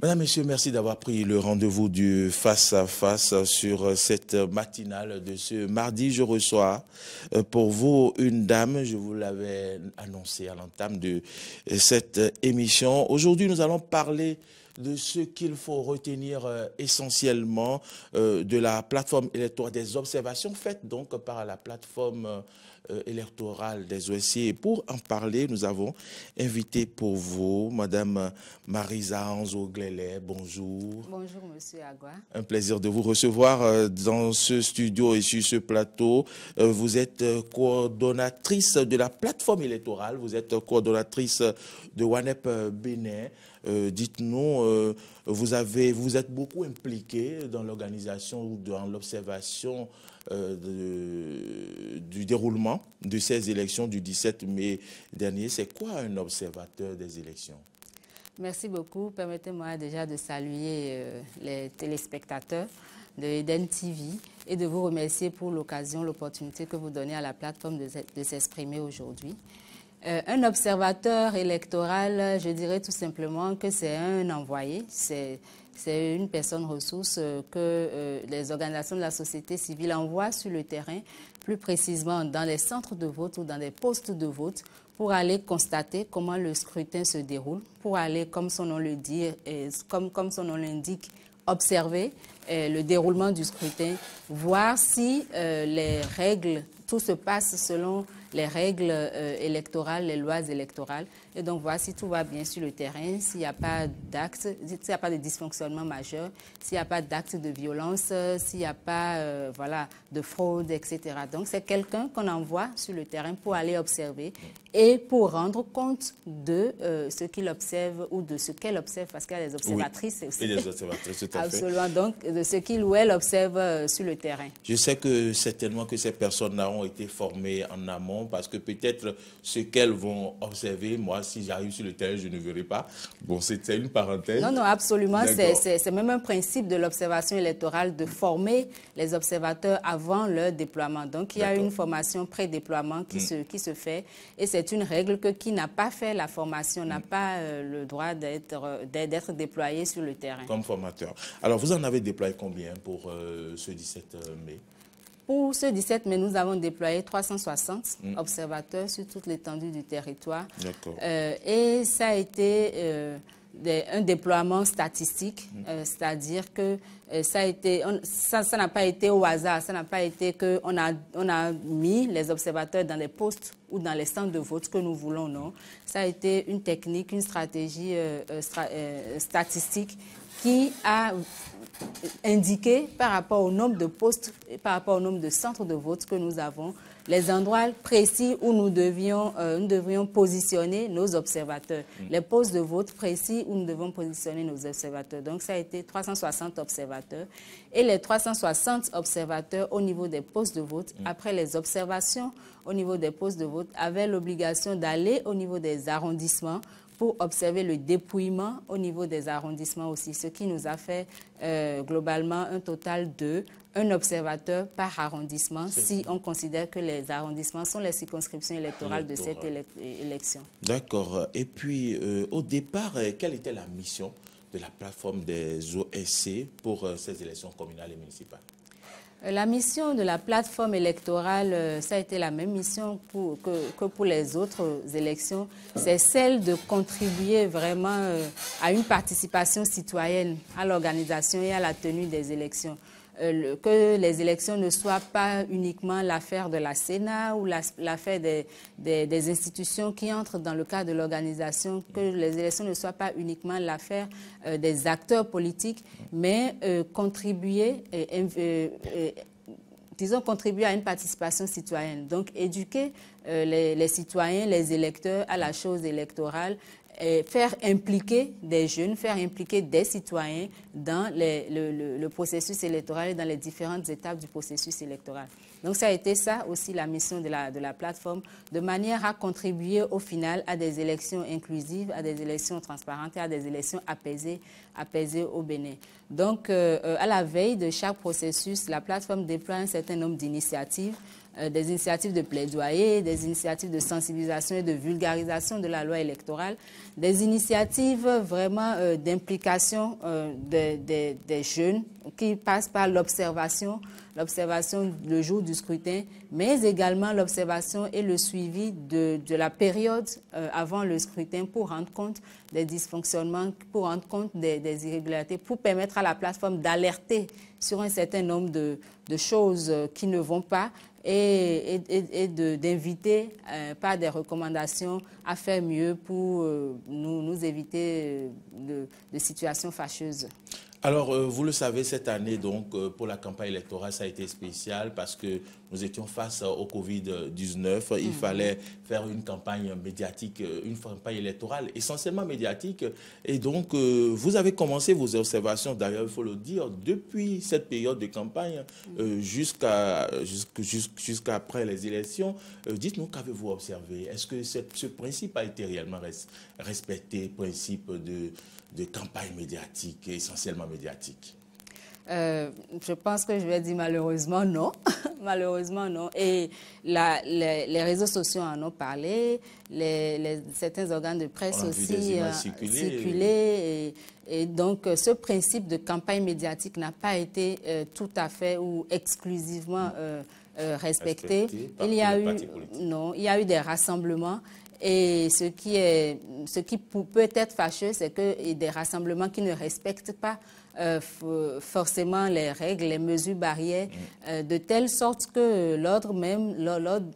Madame, Messieurs, merci d'avoir pris le rendez-vous du face-à-face sur cette matinale de ce mardi. Je reçois pour vous une dame, je vous l'avais annoncé à l'entame de cette émission. Aujourd'hui, nous allons parler de ce qu'il faut retenir essentiellement de la plateforme électorale, des observations faites donc par la plateforme électorale des OSC. Et pour en parler, nous avons invité pour vous Madame Marisa Anzo-Glélé. Bonjour. Bonjour, Monsieur Agua. Un plaisir de vous recevoir dans ce studio et sur ce plateau. Vous êtes coordonnatrice de la plateforme électorale, vous êtes coordonnatrice de WANEP Bénin. Dites-nous, vous êtes beaucoup impliqué dans l'organisation ou dans l'observation du déroulement de ces élections du 17 mai dernier. C'est quoi un observateur des élections? Merci beaucoup. Permettez-moi déjà de saluer les téléspectateurs de Eden TV et de vous remercier pour l'occasion, l'opportunité que vous donnez à la plateforme de s'exprimer aujourd'hui. Un observateur électoral, je dirais tout simplement que c'est un envoyé, c'est une personne ressource que les organisations de la société civile envoient sur le terrain, plus précisément dans les centres de vote ou dans des postes de vote, pour aller constater comment le scrutin se déroule, pour aller, comme son nom le dit, comme son nom l'indique, observer le déroulement du scrutin, voir si les règles, tout se passe selon les règles électorales, les lois électorales, et donc voir si tout va bien sur le terrain, s'il n'y a pas d'acte, s'il n'y a pas de dysfonctionnement majeur, s'il n'y a pas d'acte de violence, s'il n'y a pas voilà, de fraude, etc. Donc c'est quelqu'un qu'on envoie sur le terrain pour aller observer et pour rendre compte de ce qu'il observe ou de ce qu'elle observe, parce qu'il y a des observatrices aussi. Et des observatrices, tout à fait. Absolument, donc de ce qu'il ou elle observe sur le terrain. Je sais que certainement que ces personnes-là ont été formées en amont, parce que peut-être ce qu'elles vont observer, moi, si j'arrive sur le terrain, je ne verrai pas. Bon, c'est une parenthèse. Non, non, absolument. C'est même un principe de l'observation électorale de former les observateurs avant leur déploiement. Donc, il y a une formation pré-déploiement qui se fait. Et c'est une règle que qui n'a pas fait la formation n'a pas le droit d'être déployé sur le terrain. Comme formateur. Alors, vous en avez déployé combien pour ce 17 mai? Pour ce 17 mai, nous avons déployé 360 observateurs sur toute l'étendue du territoire. Et ça a été un déploiement statistique, c'est-à-dire que ça n'a pas été au hasard, ça n'a pas été qu'on a mis les observateurs dans les postes ou dans les centres de vote que nous voulons, non. Ça a été une technique, une stratégie statistique qui a indiqué par rapport au nombre de postes et par rapport au nombre de centres de vote que nous avons, les endroits précis où nous devrions positionner nos observateurs, les postes de vote précis où nous devons positionner nos observateurs. Donc, ça a été 360 observateurs. Et les 360 observateurs au niveau des postes de vote, après les observations au niveau des postes de vote, avaient l'obligation d'aller au niveau des arrondissements pour observer le dépouillement au niveau des arrondissements aussi, ce qui nous a fait globalement un total de un observateur par arrondissement si on considère que les arrondissements sont les circonscriptions électorales de cette élection. D'accord. Et puis, au départ, quelle était la mission de la plateforme des OSC pour ces élections communales et municipales? La mission de la plateforme électorale, ça a été la même mission que pour les autres élections. C'est celle de contribuer vraiment à une participation citoyenne à l'organisation et à la tenue des élections. Que les élections ne soient pas uniquement l'affaire de la Sénat ou l'affaire des institutions qui entrent dans le cadre de l'organisation, que les élections ne soient pas uniquement l'affaire des acteurs politiques, mais contribuer à une participation citoyenne. Donc, éduquer les citoyens, les électeurs à la chose électorale, et faire impliquer des jeunes, faire impliquer des citoyens dans le processus électoral et dans les différentes étapes du processus électoral. Donc, ça a été ça aussi la mission de la plateforme, de manière à contribuer au final à des élections inclusives, à des élections transparentes et à des élections apaisées au Bénin. Donc, à la veille de chaque processus, la plateforme déploie un certain nombre d'initiatives des initiatives de plaidoyer, des initiatives de sensibilisation et de vulgarisation de la loi électorale, des initiatives vraiment d'implication des jeunes qui passent par l'observation le jour du scrutin, mais également l'observation et le suivi de la période avant le scrutin pour rendre compte des dysfonctionnements, pour rendre compte des irrégularités, pour permettre à la plateforme d'alerter sur un certain nombre de choses qui ne vont pas et d'inviter par des recommandations à faire mieux pour nous éviter de situations fâcheuses. Alors, vous le savez, cette année, donc, pour la campagne électorale, ça a été spécial parce que nous étions face au Covid-19. Il fallait faire une campagne médiatique, une campagne électorale essentiellement médiatique. Et donc, vous avez commencé vos observations, d'ailleurs, il faut le dire, depuis cette période de campagne jusqu'à après les élections. Dites-nous, qu'avez-vous observé? Est-ce que ce principe a été réellement respecté, principe de campagne médiatique, essentiellement médiatique? Je pense que je vais dire malheureusement non. Malheureusement non. Et les réseaux sociaux en ont parlé, certains organes de presse aussi circulé. Et donc ce principe de campagne médiatique n'a pas été tout à fait ou exclusivement respecté. Il y a eu des rassemblements. Et ce qui peut être fâcheux, c'est que des rassemblements qui ne respectent pas forcément les règles, les mesures barrières, de telle sorte que l'ordre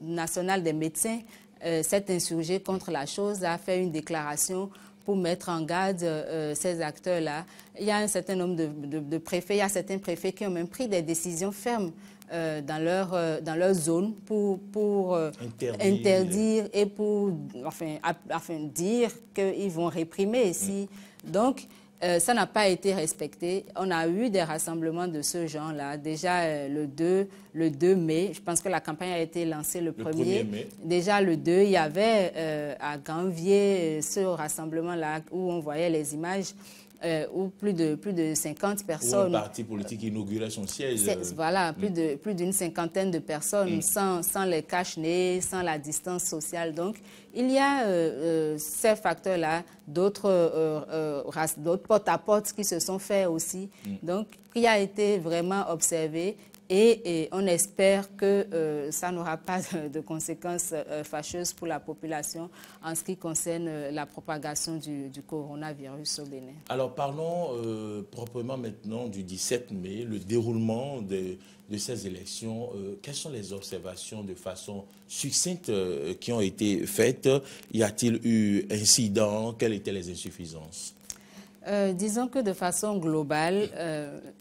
national des médecins s'est insurgé contre la chose, a fait une déclaration pour mettre en garde ces acteurs-là. Il y a un certain nombre de préfets, il y a certains préfets qui ont même pris des décisions fermes dans leur zone pour interdire et pour dire qu'ils vont réprimer ici. Donc, ça n'a pas été respecté. On a eu des rassemblements de ce genre-là. Déjà, le 2 mai, je pense que la campagne a été lancée le 1er mai. Déjà, le 2, il y avait à Ganvier ce rassemblement-là où on voyait les images où plus de 50 personnes... Où un parti politique inaugurait son siège. Voilà, plus d'une cinquantaine de personnes sans les cache-nez, sans la distance sociale. Donc, il y a ces facteurs-là, d'autres porte-à-porte qui se sont faits aussi. Donc, qui a été vraiment observé. Et on espère que ça n'aura pas de conséquences fâcheuses pour la population en ce qui concerne la propagation du coronavirus au Bénin. Alors parlons proprement maintenant du 17 mai, le déroulement de ces élections. Quelles sont les observations de façon succincte qui ont été faites? Y a-t-il eu incident? Quelles étaient les insuffisances? Disons que de façon globale,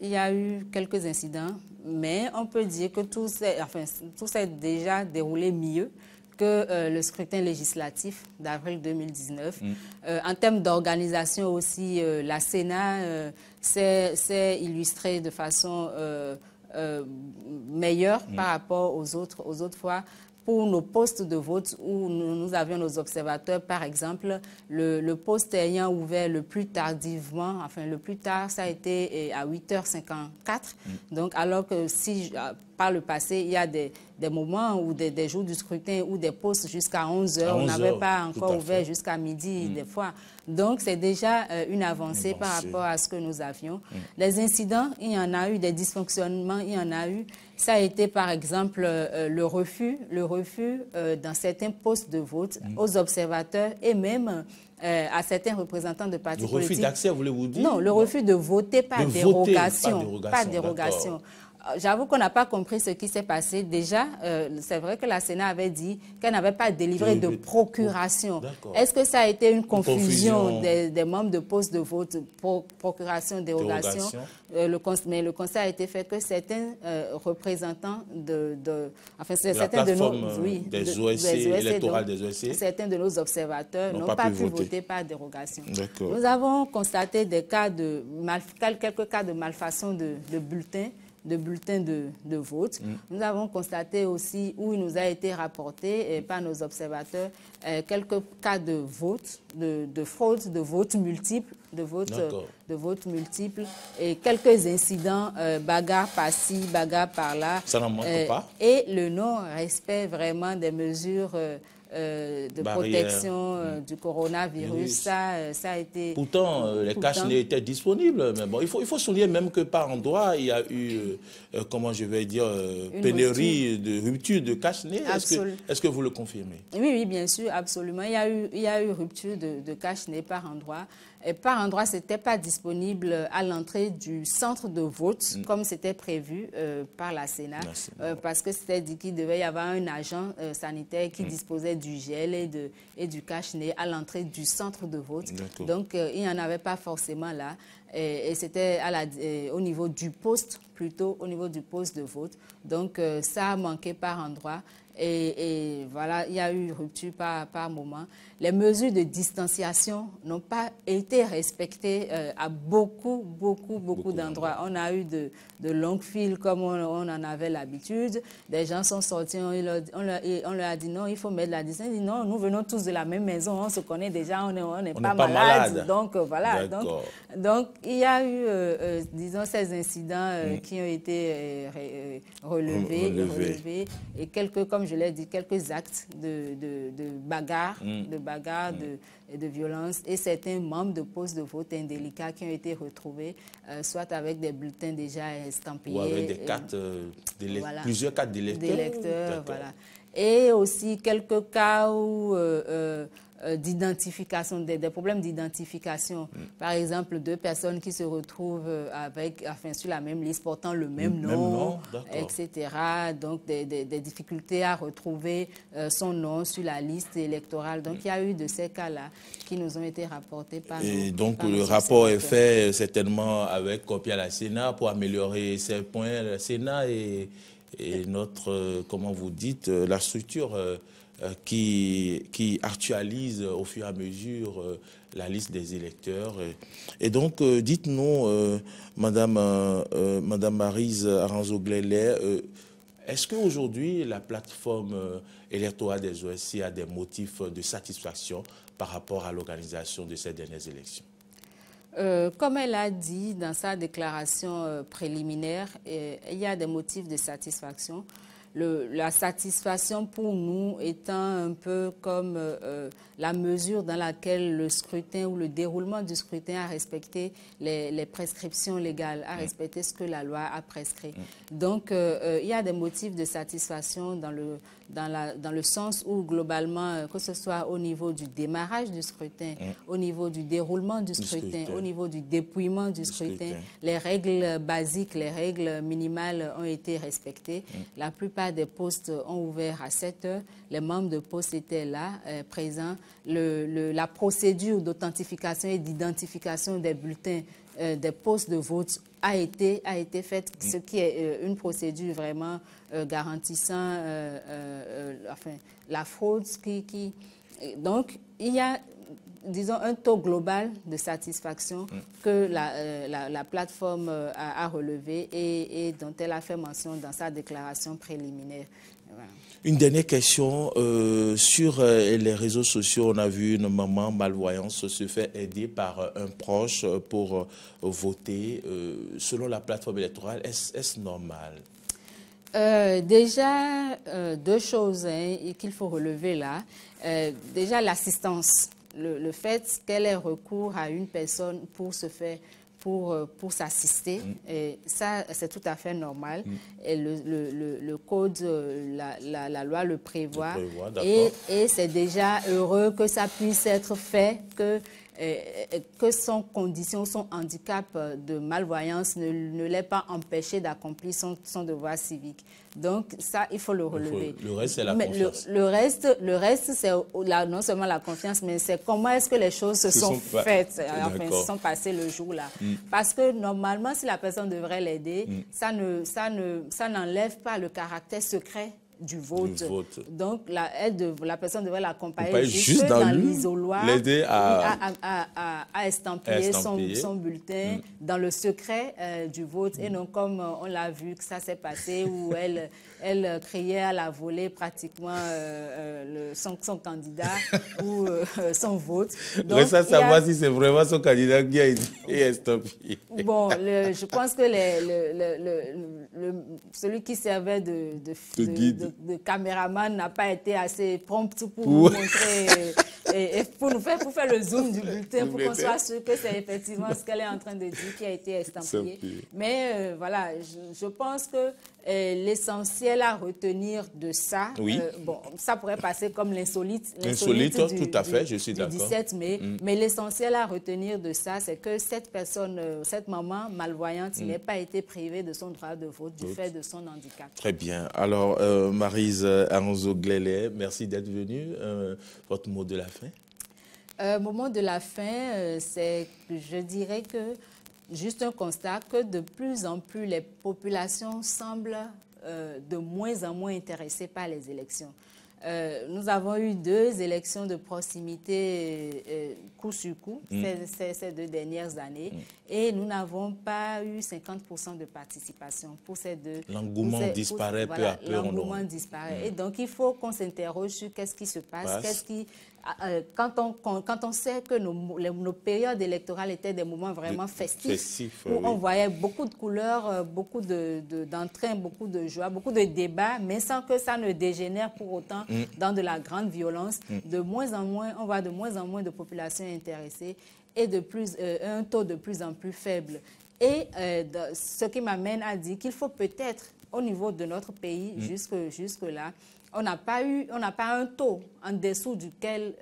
il y a eu quelques incidents, mais on peut dire que tout s'est déjà déroulé mieux que le scrutin législatif d'avril 2019. En termes d'organisation aussi, la Sénat s'est illustrée de façon meilleure par rapport aux autres fois. Pour nos postes de vote où nous avions nos observateurs, par exemple, le poste ayant ouvert le plus tardivement, le plus tard, ça a été à 8h54. Donc, alors que si, par le passé, il y a des moments où des jours du scrutin où des postes jusqu'à 11h, on n'avait pas encore ouvert jusqu'à midi des fois. Donc, c'est déjà une avancée par rapport à ce que nous avions. Les incidents, il y en a eu, des dysfonctionnements, il y en a eu. Ça a été, par exemple, le refus dans certains postes de vote aux observateurs et même à certains représentants de partis politiques. Le refus d'accès, voulez-vous dire? Non, le refus de voter par dérogation. Par dérogation. J'avoue qu'on n'a pas compris ce qui s'est passé. Déjà, c'est vrai que la Sénat avait dit qu'elle n'avait pas délivré de procuration. Est-ce que ça a été une confusion des membres de postes de vote, procuration, dérogation? Mais le constat a été fait que certains représentants certains de nos observateurs n'ont pas pu voter par dérogation. Nous avons constaté quelques cas de malfaçon de bulletins bulletins de vote. Nous avons constaté aussi, où il nous a été rapporté par nos observateurs, quelques cas de vote, de fraude, de vote multiples, de vote multiples et quelques incidents, bagarre par-ci, bagarre par-là. Ça n'en manque pas. Et le non-respect vraiment des mesures de protection du coronavirus, ça a été... Pourtant, les cache-nez étaient disponibles, mais bon, il faut souligner même que par endroit, il y a eu, comment je vais dire, pénurie, rupture de cache-nez. Est-ce que vous le confirmez? Oui, bien sûr, absolument. Il y a eu rupture de cache-nez par endroit. Et par endroit, ce n'était pas disponible à l'entrée du centre de vote, comme c'était prévu par la Sénat, parce que c'était dit qu'il devait y avoir un agent sanitaire qui disposait du gel et du cache-nez à l'entrée du centre de vote. Donc, il n'y en avait pas forcément là. Et c'était au niveau du poste, plutôt au niveau du poste de vote. Donc, ça a manqué par endroit. Et voilà, il y a eu rupture par moment. Les mesures de distanciation n'ont pas été respectées à beaucoup d'endroits. On a eu de longues files comme on en avait l'habitude. Des gens sont sortis, on leur a dit non, il faut mettre la distance. Ils disent non, nous venons tous de la même maison, on se connaît déjà, on n'est pas malade. Donc voilà. Donc il y a eu, disons, ces incidents qui ont été relevés et comme je l'ai dit, quelques actes de bagarre, de violence et certains membres de postes de vote indélicats qui ont été retrouvés, soit avec des bulletins déjà estampillés. Ou avec des cartes, plusieurs cartes d'électeurs. Voilà. Et aussi quelques cas où... d'identification, des problèmes d'identification. Par exemple, deux personnes qui se retrouvent sur la même liste, portant le même nom, etc. Donc, des difficultés à retrouver son nom sur la liste électorale. Donc, il y a eu de ces cas-là qui nous ont été rapportés par nous. Et donc, le rapport est fait certainement avec copie à la Sénat pour améliorer ces points. La Sénat et notre, comment vous dites, la structure qui actualise au fur et à mesure la liste des électeurs. Et donc, dites-nous, Madame Maryse Aranzo-Glélé, est-ce qu'aujourd'hui, la plateforme électorale des OSC a des motifs de satisfaction par rapport à l'organisation de ces dernières élections? Comme elle a dit dans sa déclaration préliminaire, il y a des motifs de satisfaction. La satisfaction pour nous étant un peu comme la mesure dans laquelle le scrutin ou le déroulement du scrutin a respecté les prescriptions légales, a respecté ce que la loi a prescrit. Donc, il y a des motifs de satisfaction dans le sens où, globalement, que ce soit au niveau du démarrage du scrutin, au niveau du déroulement du scrutin, au niveau du dépouillement du scrutin, les règles basiques, les règles minimales ont été respectées. La plupart des postes ont ouvert à 7 heures. Les membres de poste étaient là, présents. La procédure d'authentification et d'identification des bulletins des postes de vote a été faite, ce qui est une procédure vraiment garantissant la fraude. Donc, il y a, disons, un taux global de satisfaction que la plateforme a relevé et dont elle a fait mention dans sa déclaration préliminaire. Voilà. Une dernière question. Sur les réseaux sociaux, on a vu une maman malvoyante se faire aider par un proche pour voter. Selon la plateforme électorale, est-ce normal? Déjà, deux choses qu'il faut relever là. Déjà, l'assistance. Le fait qu'elle ait recours à une personne pour se faire... pour s'assister, ça c'est tout à fait normal. Et le code, la loi le prévoit et c'est déjà heureux que ça puisse être fait, que son condition, son handicap de malvoyance ne l'ait pas empêché d'accomplir son devoir civique. Donc ça, il faut le relever. Le reste, c'est la confiance. Le reste, c'est non seulement la confiance, mais c'est comment est-ce que les choses se sont faites, enfin, se sont passées le jour-là. Parce que normalement, si la personne devrait l'aider, ça n'enlève pas le caractère secret du vote. Donc, la personne devrait l'accompagner juste dans l'isoloir, l'aider à estampiller son bulletin dans le secret du vote. Et non comme on l'a vu que ça s'est passé, où elle criait à la volée pratiquement son candidat ou son vote. Donc, reste à savoir si c'est vraiment son candidat qui a été estampillé. Bon, je pense que celui qui servait de caméraman n'a pas été assez prompt pour nous montrer et pour faire le zoom du bulletin pour qu'on soit sûr que c'est effectivement ce qu'elle est en train de dire qui a été estampillé. Mais voilà, je pense que l'essentiel à retenir de ça, bon, ça pourrait passer comme l'insolite tout à fait, je suis d'accord. 17 mai, mais l'essentiel à retenir de ça, c'est que cette personne, cette maman malvoyante, n'ait pas été privée de son droit de vote du fait de son handicap. Très bien. Alors, Maryse Aronzo-Glélé, merci d'être venue. Votre mot de la fin? Mon mot de la fin, c'est que je dirais que juste un constat que de plus en plus les populations semblent de moins en moins intéressées par les élections. Nous avons eu 2 élections de proximité coup sur coup ces 2 dernières années et nous n'avons pas eu 50% de participation pour ces 2. L'engouement disparaît peu à peu. L'engouement disparaît. Et donc, il faut qu'on s'interroge sur qu'est-ce qui se passe, quand on sait que nos périodes électorales étaient des moments vraiment festifs où on voyait beaucoup de couleurs, beaucoup d'entrain, beaucoup de joie, beaucoup de débats, mais sans que ça ne dégénère pour autant dans de la grande violence. De moins en moins, on voit de moins en moins de populations intéressées et un taux de plus en plus faible. Et ce qui m'amène à dire qu'il faut peut-être, au niveau de notre pays, jusque-là, on n'a pas un taux en dessous duquel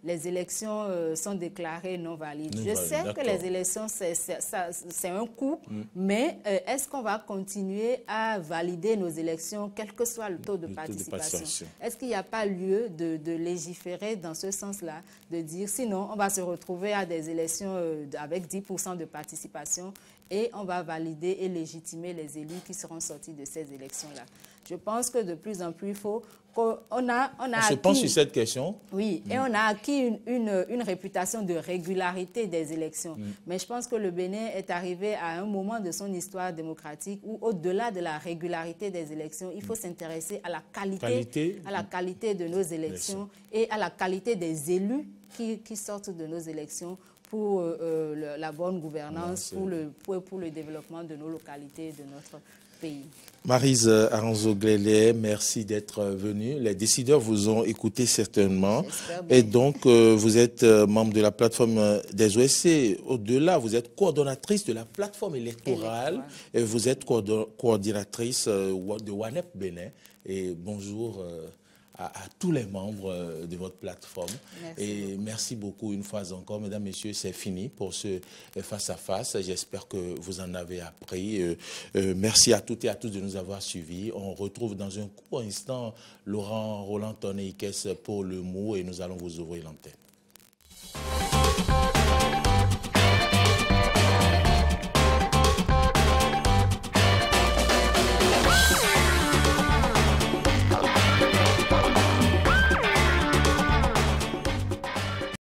les élections sont déclarées non valides. Je sais que les élections, c'est un coût, mais est-ce qu'on va continuer à valider nos élections, quel que soit le taux de participation? Est-ce qu'il n'y a pas lieu de légiférer dans ce sens-là, de dire sinon on va se retrouver à des élections avec 10% de participation et on va valider et légitimer les élus qui seront sortis de ces élections-là. Je pense que de plus en plus, il faut qu'on se penche sur cette question. Oui, et on a acquis une réputation de régularité des élections. Mais je pense que le Bénin est arrivé à un moment de son histoire démocratique où, au-delà de la régularité des élections, il faut s'intéresser à la qualité de nos élections et à la qualité des élus qui sortent de nos élections pour la bonne gouvernance, pour le développement de nos localités et de notre pays. Maryse Aronzo-Glélé, merci d'être venue. Les décideurs vous ont écouté certainement. Et donc, vous êtes membre de la plateforme des OSC. Au-delà, vous êtes coordonnatrice de la plateforme électorale et vous êtes coordinatrice de WANEP Bénin. Et bonjour à tous les membres de votre plateforme. Et merci beaucoup une fois encore. Mesdames, Messieurs, c'est fini pour ce face-à-face. J'espère que vous en avez appris. Merci à toutes et à tous de nous avoir suivis. On retrouve dans un court instant Laurent Roland Tonneikes pour le mot et nous allons vous ouvrir l'antenne.